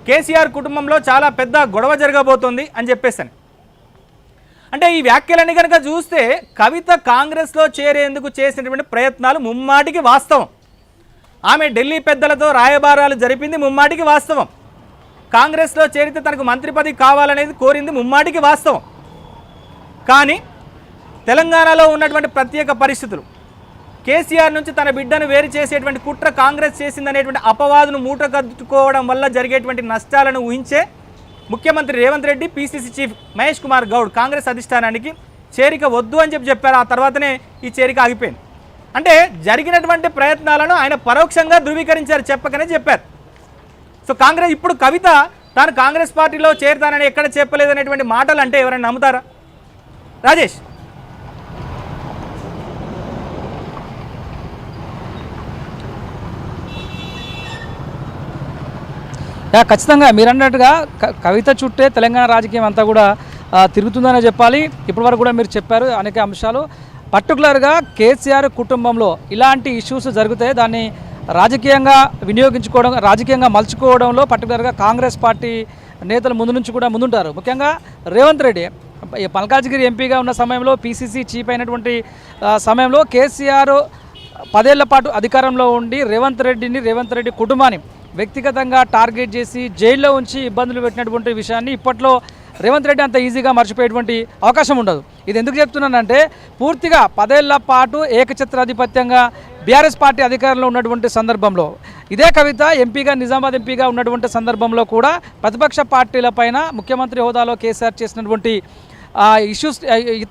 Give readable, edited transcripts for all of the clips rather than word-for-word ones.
కేసీఆర్ కుటుంబంలో చాలా పెద్ద గొడవ జరగబోతోంది అని చెప్పేసాను. అంటే ఈ వ్యాఖ్యలన్నీ కనుక చూస్తే కవిత కాంగ్రెస్లో చేరేందుకు చేసినటువంటి ప్రయత్నాలు ముమ్మాటికి వాస్తవం. ఆమె ఢిల్లీ పెద్దలతో రాయబారాలు జరిపింది ముమ్మాటికి వాస్తవం. కాంగ్రెస్లో చేరితే తనకు మంత్రి పదవి కావాలనేది కోరింది ముమ్మాటికి వాస్తవం. కానీ తెలంగాణలో ఉన్నటువంటి ప్రత్యేక పరిస్థితులు, కేసీఆర్ నుంచి తన బిడ్డను వేరు చేసేటువంటి కుట్ర కాంగ్రెస్ చేసిందనేటువంటి అపవాదును మూటకట్టుకోవడం వల్ల జరిగేటువంటి నష్టాలను ఊహించే ముఖ్యమంత్రి రేవంత్ రెడ్డి, పీసీసీ చీఫ్ మహేష్ కుమార్ గౌడ్ కాంగ్రెస్ అధిష్టానానికి చేరిక వద్దు అని చెప్పారు. ఆ తర్వాతనే ఈ చేరిక ఆగిపోయింది. అంటే జరిగినటువంటి ప్రయత్నాలను ఆయన పరోక్షంగా ధృవీకరించారు, చెప్పకనే చెప్పారు. సో కాంగ్రెస్ ఇప్పుడు కవిత తాను కాంగ్రెస్ పార్టీలో చేరుతానని ఎక్కడ చెప్పలేదనేటువంటి మాటలు అంటే ఎవరైనా నమ్ముతారా? రాజేష్, ఖచ్చితంగా మీరు అన్నట్టుగా కవిత చుట్టే తెలంగాణ రాజకీయం అంతా కూడా తిరుగుతుందనే చెప్పాలి. ఇప్పటివరకు కూడా మీరు చెప్పారు అనేక అంశాలు. పర్టికులర్గా కేసీఆర్ కుటుంబంలో ఇలాంటి ఇష్యూస్ జరిగితే దాన్ని రాజకీయంగా వినియోగించుకోవడం, రాజకీయంగా మలుచుకోవడంలో పర్టికులర్గా కాంగ్రెస్ పార్టీ నేతలు ముందు నుంచి కూడా ముందుంటారు. ముఖ్యంగా రేవంత్ రెడ్డి మల్కాజ్గిరి ఎంపీగా ఉన్న సమయంలో, పీసీసీ చీఫ్ అయినటువంటి సమయంలో కేసీఆర్ 10 ఏళ్ల పాటు అధికారంలో ఉండి రేవంత్ రెడ్డి కుటుంబాన్ని వ్యక్తిగతంగా టార్గెట్ చేసి జైల్లో ఉంచి ఇబ్బందులు పెట్టినటువంటి విషయాన్ని ఇప్పట్లో రేవంత్ రెడ్డి అంత ఈజీగా మర్చిపోయేటువంటి అవకాశం ఉండదు. ఇది ఎందుకు చెప్తున్నానంటే పూర్తిగా 10 ఏళ్ల పాటు ఏకఛత్రాధిపత్యంగా బీఆర్ఎస్ పార్టీ అధికారంలో ఉన్నటువంటి సందర్భంలో, ఇదే కవిత ఎంపీగా నిజామాబాద్ ఎంపీగా ఉన్నటువంటి సందర్భంలో కూడా ప్రతిపక్ష పార్టీల పైన ముఖ్యమంత్రి హోదాలో కేసీఆర్ చేసినటువంటి ఇష్యూస్,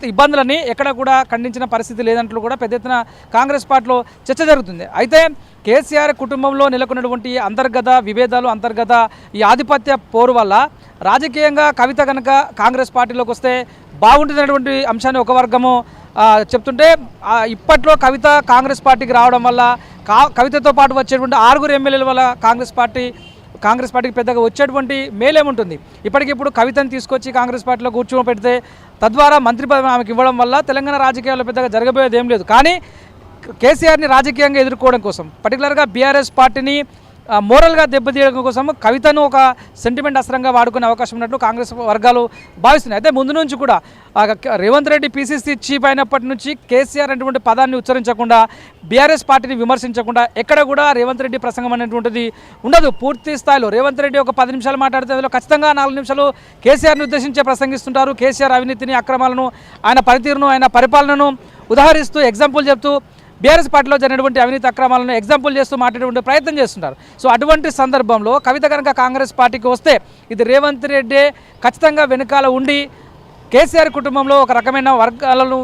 ఇబ్బందులని ఎక్కడ కూడా ఖండించిన పరిస్థితి లేదంటూ కూడా పెద్ద ఎత్తున కాంగ్రెస్ పార్టీలో చర్చ జరుగుతుంది. అయితే కేసీఆర్ కుటుంబంలో నెలకొన్నటువంటి అంతర్గత విభేదాలు, అంతర్గత ఈ ఆధిపత్య పోరు వల్ల రాజకీయంగా కవిత కనుక కాంగ్రెస్ పార్టీలోకి వస్తే బాగుంటున్నటువంటి అంశాన్ని ఒక వర్గము చెప్తుంటే, ఇప్పట్లో కవిత కాంగ్రెస్ పార్టీకి రావడం వల్ల కవితతో పాటు వచ్చేటువంటి 6 ఎమ్మెల్యేల వల్ల కాంగ్రెస్ పార్టీకి పెద్దగా వచ్చేటువంటి మేలేముంటుంది. ఇప్పటికిప్పుడు కవితను తీసుకొచ్చి కాంగ్రెస్ పార్టీలో కూర్చోబెడితే తద్వారా మంత్రి పదవి ఆమెకు ఇవ్వడం వల్ల తెలంగాణ రాజకీయాల్లో పెద్దగా జరగబోయేది ఏం లేదు. కానీ కేసీఆర్ని రాజకీయంగా ఎదుర్కోవడం కోసం, పర్టికులర్గా బీఆర్ఎస్ పార్టీని మోరల్గా దెబ్బతీయడం కోసం కవితను ఒక సెంటిమెంట్ అస్త్రంగా వాడుకునే అవకాశం ఉన్నట్లు కాంగ్రెస్ వర్గాలు భావిస్తున్నాయి. అయితే ముందు నుంచి కూడా రేవంత్ రెడ్డి పీసీసీ చీఫ్ అయినప్పటి నుంచి కేసీఆర్ అనేటువంటి పదాన్ని ఉచ్చరించకుండా, బీఆర్ఎస్ పార్టీని విమర్శించకుండా ఎక్కడ కూడా రేవంత్ రెడ్డి ప్రసంగం అనేటువంటిది ఉండదు. పూర్తి స్థాయిలో రేవంత్ రెడ్డి ఒక 10 నిమిషాలు మాట్లాడితే అందులో ఖచ్చితంగా 4 నిమిషాలు కేసీఆర్ని ఉద్దేశించే ప్రసంగిస్తుంటారు. కేసీఆర్ అవినీతిని, అక్రమాలను, ఆయన పనితీరును, ఆయన పరిపాలనను ఉదాహరిస్తూ, ఎగ్జాంపుల్ చెప్తూ బీఆర్ఎస్ పార్టీలో జరిగినటువంటి అవినీతి అక్రమాలను ఎగ్జాంపుల్ చేస్తూ మాట్లాడే ప్రయత్నం చేస్తున్నారు. సో అటువంటి సందర్భంలో కవిత కనుక కాంగ్రెస్ పార్టీకి వస్తే ఇది రేవంత్ రెడ్డి ఖచ్చితంగా వెనుకాల ఉండి కేసీఆర్ కుటుంబంలో ఒక రకమైన వర్గాలను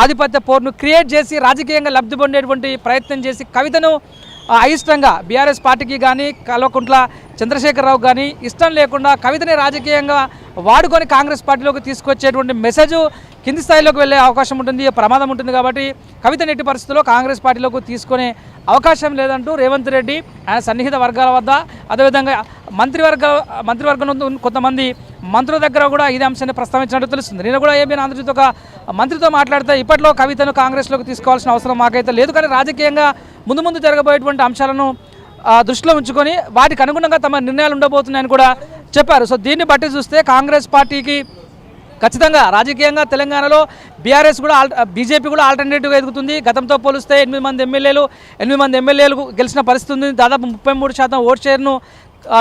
ఆధిపత్య పోరును క్రియేట్ చేసి రాజకీయంగా లబ్ధి పొందేటువంటి ప్రయత్నం చేసి కవితను అయిష్టంగా బీఆర్ఎస్ పార్టీకి కానీ, కల్వకుంట్ల చంద్రశేఖరరావు కానీ ఇష్టం లేకుండా కవితని రాజకీయంగా వాడుకొని కాంగ్రెస్ పార్టీలోకి తీసుకొచ్చేటువంటి మెసేజ్ కింది స్థాయిలోకి వెళ్ళే అవకాశం ఉంటుంది, ప్రమాదం ఉంటుంది. కాబట్టి కవిత ఎట్టి పరిస్థితుల్లో కాంగ్రెస్ పార్టీలోకి తీసుకునే అవకాశం లేదంటూ రేవంత్ రెడ్డి ఆయన సన్నిహిత వర్గాల వద్ద, అదేవిధంగా మంత్రివర్గం కొంతమంది మంత్రుల దగ్గర కూడా ఇదే అంశాన్ని ప్రస్తావించినట్టు తెలుస్తుంది. నేను కూడా ఏబీ ఆంధ్రజ్యోతి ఒక మంత్రితో మాట్లాడితే ఇప్పట్లో కవితను కాంగ్రెస్లోకి తీసుకోవాల్సిన అవసరం మాకైతే లేదు, కానీ రాజకీయంగా ముందు జరగబోయేటువంటి అంశాలను దృష్టిలో ఉంచుకొని వాటికి అనుగుణంగా తమ నిర్ణయాలు ఉండబోతున్నాయని కూడా చెప్పారు. సో దీన్ని బట్టి చూస్తే కాంగ్రెస్ పార్టీకి ఖచ్చితంగా రాజకీయంగా తెలంగాణలో బీజేపీ కూడా ఆల్టర్నేటివ్గా ఎదుగుతుంది. గతంతో పోలిస్తే 8 మంది ఎమ్మెల్యేలు గెలిచిన పరిస్థితి ఉంది. దాదాపు 33% vote షేర్ను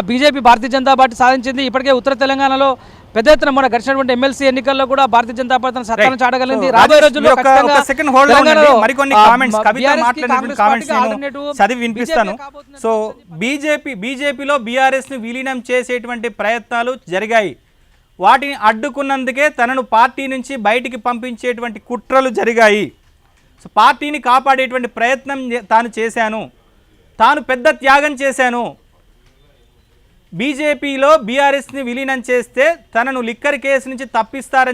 BJP, Bharatiya Janata party సాధించింది. ఇప్పటికే ఉత్తర తెలంగాణలో పెద్ద ఎత్తున మన గడిచినటువంటి ఎమ్మెల్సీ ఎన్నికల్లో కూడా భారతీయ జనతా పార్టీ తన సత్తాను చాటగలిగింది. రాబోయే రోజుల్లో చదివి వినిపిస్తాను. సో బీజేపీలో బీఆర్ఎస్ ను విలీనం చేసేటువంటి ప్రయత్నాలు జరిగాయి. వాటిని అడ్డుకున్నందుకే తనను పార్టీ నుంచి బయటికి పంపించేటువంటి కుట్రలు జరిగాయి. సో పార్టీని కాపాడేటువంటి ప్రయత్నం తాను చేశాను, తాను పెద్ద త్యాగం చేశాను. బీజేపీలో బీఆర్ఎస్ని విలీనం చేస్తే తనను లిక్కర్ కేసు నుంచి తప్పిస్తారని